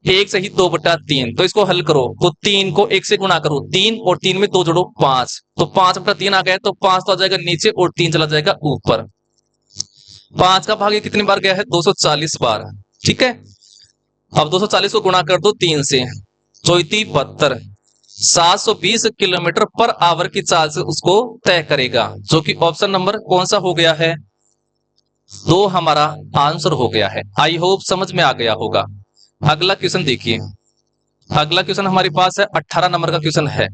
1 सही 2/3। तो इसको हल करो तो 3 को 1 से गुणा करो, 3 और 3 में 2 जोड़ो 5, तो 5/3 आ गया। तो 5 तो आ जाएगा नीचे और 3 चला जाएगा ऊपर। 5 का भाग ये कितनी बार गया है? 240 बार। ठीक है, अब 240 को गुणा कर दो 3 से, 34 720 किलोमीटर पर आवर की चाल से उसको तय करेगा, जो कि ऑप्शन नंबर कौन सा हो गया है? 2 हमारा आंसर हो गया है। आई होप समझ में आ गया होगा। अगला क्वेश्चन देखिए। अगला क्वेश्चन हमारे पास है 18 नंबर का क्वेश्चन है।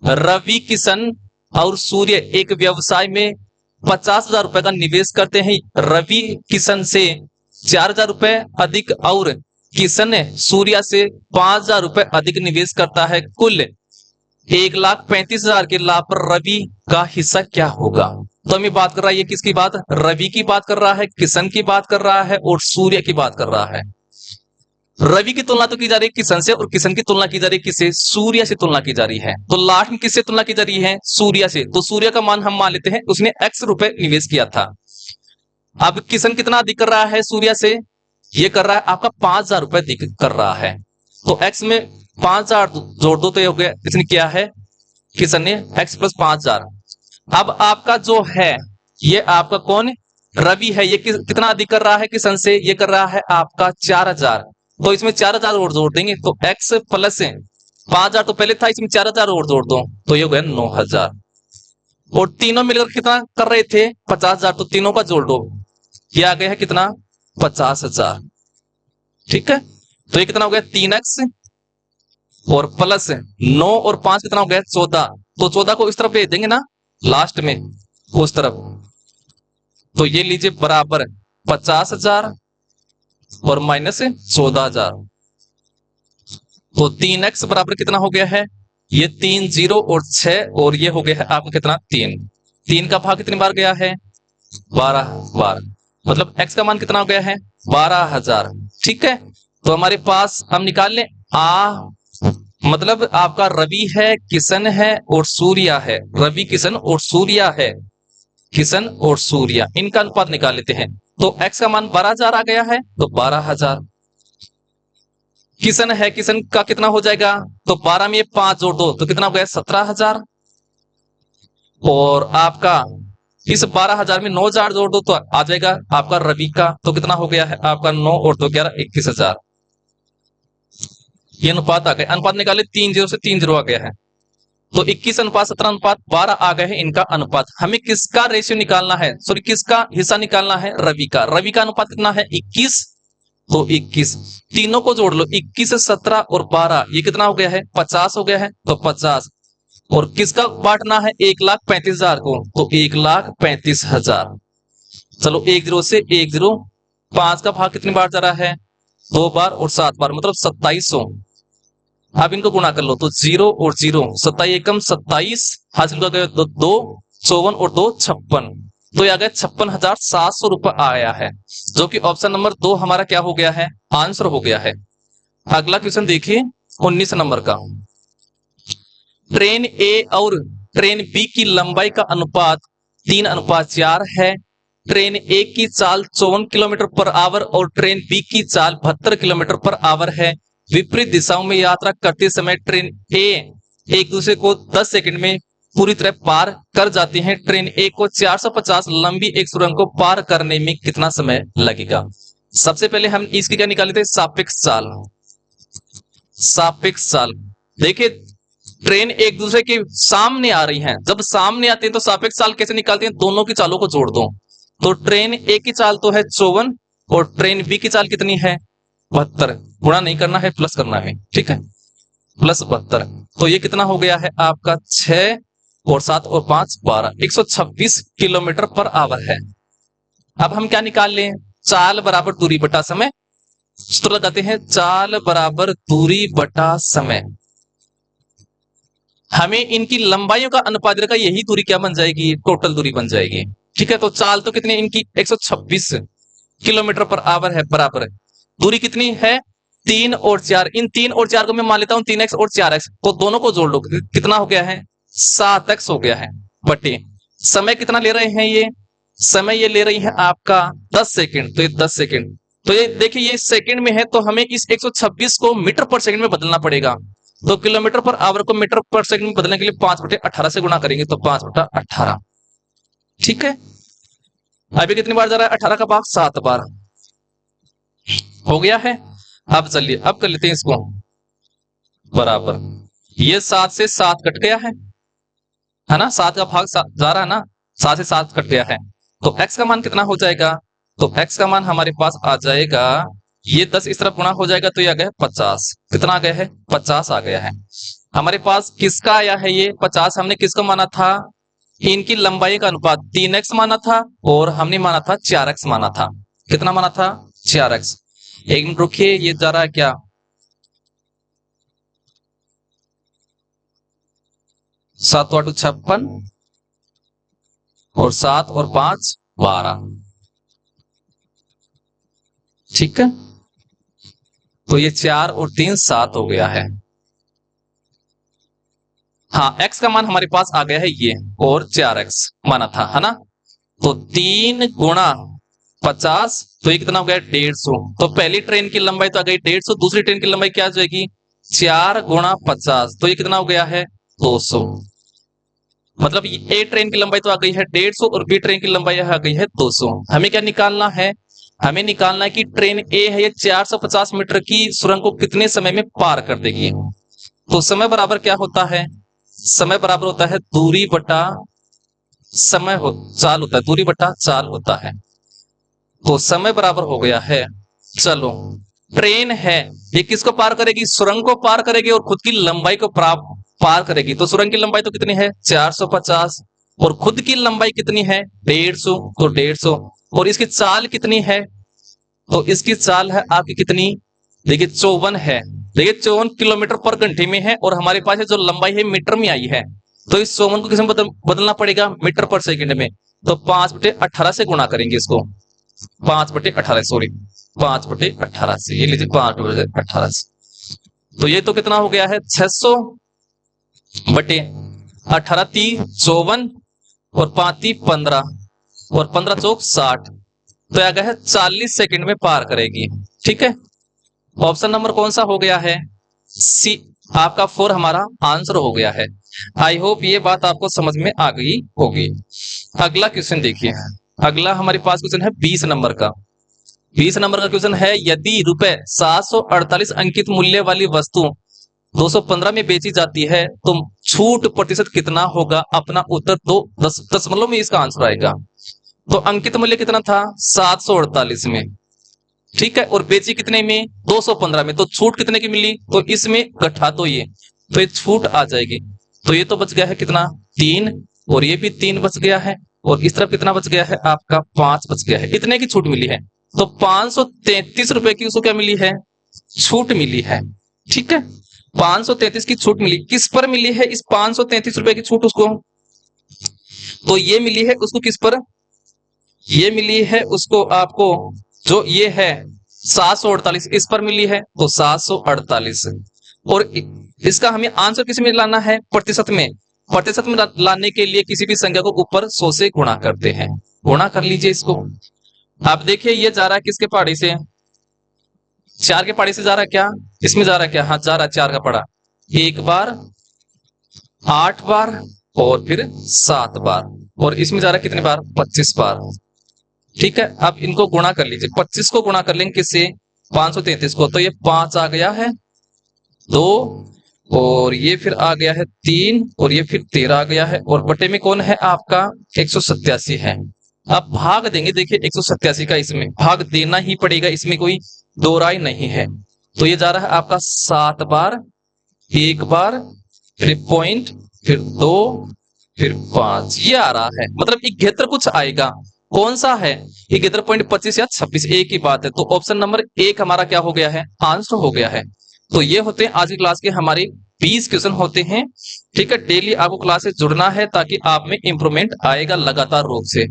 रवि, किशन और सूर्य एक व्यवसाय में 50,000 रुपए का निवेश करते हैं। रवि किशन से 4,000 रुपए अधिक और किशन सूर्या से 5,000 रुपए अधिक निवेश करता है। कुल 1,35,000 के लाभ पर रवि का हिस्सा क्या होगा? तो हमें बात कर रहा है, ये किसकी बात? रवि की बात कर रहा है, किशन की बात कर रहा है और सूर्य की बात कर रहा है। रवि की तुलना तो की जा रही है किशन से, और किशन की तुलना की जा रही है किससे? सूर्य से तुलना की जा रही है। तो लास्ट में किससे तुलना की जा रही है? सूर्य से। तो सूर्य का मान हम मान लेते हैं उसने x रुपए निवेश किया था। अब किशन कितना अधिक कर रहा है सूर्य से? ये कर रहा है आपका 5,000 रुपए अधिक कर रहा है। तो x में 5,000 जोड़ दो तो ये हो गया, इसने किया है किशन ने x + 5,000। अब आपका जो है ये आपका कौन? रवि है। ये कितना अधिक कर रहा है किशन से? ये कर रहा है आपका 4,000। तो इसमें 4,000 और जोड़ देंगे तो x + 5,000 तो पहले था, इसमें 4,000 और जोड़ दो तो ये हो गया 9,000। और तीनों मिलकर कितना कर रहे थे? 50,000। तो तीनों का जोड़ दो, ये आ गया है कितना? 50,000। ठीक है, तो ये कितना हो गया? 3x और प्लस 9 और 5 कितना हो गया? 14। तो 14 को इस तरफ भेज देंगे ना, लास्ट में उस तरफ। तो ये लीजिए बराबर 50,000 और माइनस 14,000। तो 3x बराबर कितना हो गया है? ये 3 0 और 6, और ये हो गया है आपका कितना? 3। 3 का भाग कितनी बार गया है? 12 बार। मतलब x का मान कितना हो गया है? 12,000। ठीक है, तो हमारे पास हम निकाल लें मतलब आपका रवि है, किशन है और सूर्या है। रवि, किशन और सूर्या है। किशन और सूर्या, इनका अनुपात निकाल लेते हैं। तो x का मान 12,000 आ गया है, तो 12,000। किशन है, किशन का कितना हो जाएगा? तो 12 में 5 जोड़ दो तो कितना हो गया? 17,000। और आपका इस 12,000 में 9,000 जोड़ दो तो आ जाएगा आपका रवि का। तो कितना हो गया है आपका? 9 और 2 11 21,000। ये अनुपात आ गए। अनुपात निकाले 3 0 से 3 0 आ गया है। तो 21:17:12 आ गए हैं इनका अनुपात। हमें किसका रेशियो निकालना है? सॉरी, किसका हिस्सा निकालना है? रवि का। रवि का अनुपात कितना है? 21। तो 21 तीनों को जोड़ लो, 21 17 और 12, ये कितना हो गया है? 50 हो गया है। तो 50, और किसका बांटना है? 1,35,000 को। तो 1,35,000। चलो 1 0 से 1 0, 5 का भाग कितनी बार जा रहा है? 2 बार और 7 बार, मतलब 2700। अब इनको गुणा कर लो तो 0 और 0, 27 एकम 27, हासिल कर गए 2 54 और 2 56। तो ये आ गया 56,700 रुपए आया है, जो कि ऑप्शन नंबर 2 हमारा क्या हो गया है? आंसर हो गया है। अगला क्वेश्चन देखिए 19 नंबर का। ट्रेन ए और ट्रेन बी की लंबाई का अनुपात 3:4 है। ट्रेन ए की चाल 54 किलोमीटर पर आवर और ट्रेन बी की चाल 72 किलोमीटर पर आवर है। विपरीत दिशाओं में यात्रा करते समय ट्रेन ए एक दूसरे को 10 सेकंड में पूरी तरह पार कर जाती है। ट्रेन ए को 450 लंबी एक सुरंग को पार करने में कितना समय लगेगा? सबसे पहले हम इसकी क्या निकाले थे? सापेक्ष चाल। सापेक्ष चाल देखिए, ट्रेन एक दूसरे के सामने आ रही हैं। जब सामने आती है तो सापेक्ष चाल कैसे निकालते हैं? दोनों की चालों को जोड़ दो। तो ट्रेन ए की चाल तो है 54 और ट्रेन बी की चाल कितनी है? 72। गुणा नहीं करना है, प्लस करना है, ठीक है, प्लस 72। तो ये कितना हो गया है आपका? 6 और 7 और 5 12, 126 किलोमीटर पर आवर है। अब हम क्या निकाल लें? चाल बराबर दूरी बटा समय। सूत्र लगाते हैं, चाल बराबर दूरी बटा समय। हमें इनकी लंबाइयों का अनुपात का यही दूरी क्या बन जाएगी? टोटल दूरी बन जाएगी, ठीक है। तो चाल तो कितनी इनकी? 126 किलोमीटर पर आवर है, बराबर दूरी कितनी है? 3 और 4। इन 3 और 4 को मैं मान लेता हूं 3x और 4x, तो दोनों को जोड़ लो, कितना हो गया है? 7x हो गया है। बटे समय कितना ले रहे हैं ये? समय ये ले रही है आपका 10 सेकंड। तो ये 10 सेकंड, तो ये देखिए ये सेकंड में है, तो हमें इस 126 को मीटर पर सेकंड में बदलना पड़ेगा। तो किलोमीटर पर आवर को मीटर पर सेकंड में बदलने के लिए 5/18 से गुणा करेंगे, तो 5/18, ठीक है। अभी कितनी बार जा रहा है? 18 का भाग 7 बार हो गया है। अब चलिए अब कर लेते हैं इसको बराबर। ये 7 से 7 कट गया है ना? 7 का भाग जा रहा है ना, 7 से 7 कट गया है। तो x का मान कितना हो जाएगा? तो x का मान हमारे पास आ जाएगा, ये 10 इस तरफ गुणा हो जाएगा, तो ये आ गया 50। कितना आ गया है? 50 आ गया है। हमारे पास किसका आया है? ये 50 हमने किसको माना था? इनकी लंबाई का अनुपात 3x माना था और हमने माना था 4x माना था। कितना माना था? 4x। एक मिनट रुकिए, ये जा रहा है क्या? 7 8 56 और 7 और 5 12, ठीक है। तो ये 4 और 3 7 हो गया है। हाँ, x का मान हमारे पास आ गया है ये, और 4x माना था, है ना? तो 3 गुणा 50, तो ये कितना हो गया? 150। तो पहली ट्रेन की लंबाई तो आ गई 150, दूसरी ट्रेन की लंबाई क्या आ जाएगी? 4 गुणा 50, तो ये कितना हो गया है? 200। मतलब ए ट्रेन की लंबाई तो आ गई है 150 और बी ट्रेन की लंबाई आ गई है 200। हमें क्या निकालना है? हमें निकालना है कि ट्रेन ए है ये 450 मीटर की सुरंग को कितने समय में पार कर देगी। तो समय बराबर क्या होता है? समय बराबर होता है दूरी बटा समय चाल होता है, दूरी बटा चाल होता है। तो समय बराबर हो गया है, चलो ट्रेन है ये किसको पार करेगी? सुरंग को पार करेगी और खुद की लंबाई को पार करेगी। तो सुरंग की लंबाई तो कितनी है? 450 और खुद की लंबाई कितनी है? 150। तो 150 और इसकी चाल कितनी है? तो इसकी चाल है आपकी कितनी? देखिए 54 है। देखिए 54 किलोमीटर पर घंटे में है और हमारे पास जो लंबाई है मीटर में आई है। तो इस 54 को किसमें बदलना पड़ेगा? मीटर पर सेकंड में। तो 5/18 से गुणा करेंगे इसको, 5/18, सॉरी 5/18 से, ये लीजिए 5/18 से। तो ये तो कितना हो गया है? 600/18 × 54 और 5 × 15 और 15 चौक 60। तो आ गया है 40 सेकंड में पार करेगी, ठीक है। ऑप्शन नंबर कौन सा हो गया है? सी, आपका 4 हमारा आंसर हो गया है। आई होप ये बात आपको समझ में आ गई होगी। अगला क्वेश्चन देखिए, अगला हमारे पास क्वेश्चन है 20 नंबर का। 20 नंबर का क्वेश्चन है, यदि रुपए 748 अंकित मूल्य वाली वस्तु 215 में बेची जाती है तो छूट प्रतिशत कितना होगा? अपना उत्तर दो 10 में इसका आंसर आएगा। तो अंकित मूल्य कितना था? 748 में, ठीक है, और बेची कितने में? 215 में। तो छूट कितने की मिली? तो इसमें घटा तो ये छूट आ जाएगी। तो ये तो बच गया है कितना? 3, और ये भी 3 बच गया है, और इस तरफ कितना बच गया है आपका? 5 बच गया है। इतने की छूट मिली है। तो 533 रुपए की उसको क्या मिली है? छूट मिली है, ठीक है। 533 की छूट मिली। किस पर मिली है इस 533 रुपए की छूट उसको? तो ये मिली है उसको किस पर? ये मिली है उसको आपको, जो ये है 748, इस पर मिली है, तो 748। और इसका हमें आंसर किस में लाना है? प्रतिशत में। प्रतिशत में लाने के लिए किसी भी संख्या को ऊपर 100 से गुणा करते हैं। गुणा कर लीजिए इसको। आप देखिए ये जा रहा है किसके पहाड़ी से, 4 के पहाड़ी से जा रहा है क्या, इसमें जा रहा है क्या, हाँ जा रहा है 4 का पहाड़ा, 1 बार, 8 बार और फिर 7 बार, और इसमें जा रहा है कितने बार, 25 बार। ठीक है, अब इनको गुणा कर लीजिए, 25 को गुणा कर लेंगे किससे, 533 को, तो ये 5 आ गया है, 2 और ये फिर आ गया है 3 और ये फिर 13 आ गया है, और बटे में कौन है आपका 187 है। अब भाग देंगे, देखिए 187 का इसमें भाग देना ही पड़ेगा, इसमें कोई दो राय नहीं है। तो ये जा रहा है आपका 7 बार, 1 बार, फिर पॉइंट, फिर 2, फिर 5, ये आ रहा है। मतलब इकहत्तर कुछ आएगा, कौन सा है, 71.25 या 26, एक ही बात है। तो ऑप्शन नंबर 1 हमारा क्या हो गया है, आंसर हो गया है। तो ये होते हैं आज की क्लास के हमारे 20 क्वेश्चन होते हैं। ठीक है, डेली आपको क्लास से जुड़ना है ताकि आप में इंप्रूवमेंट आएगा लगातार रूप से।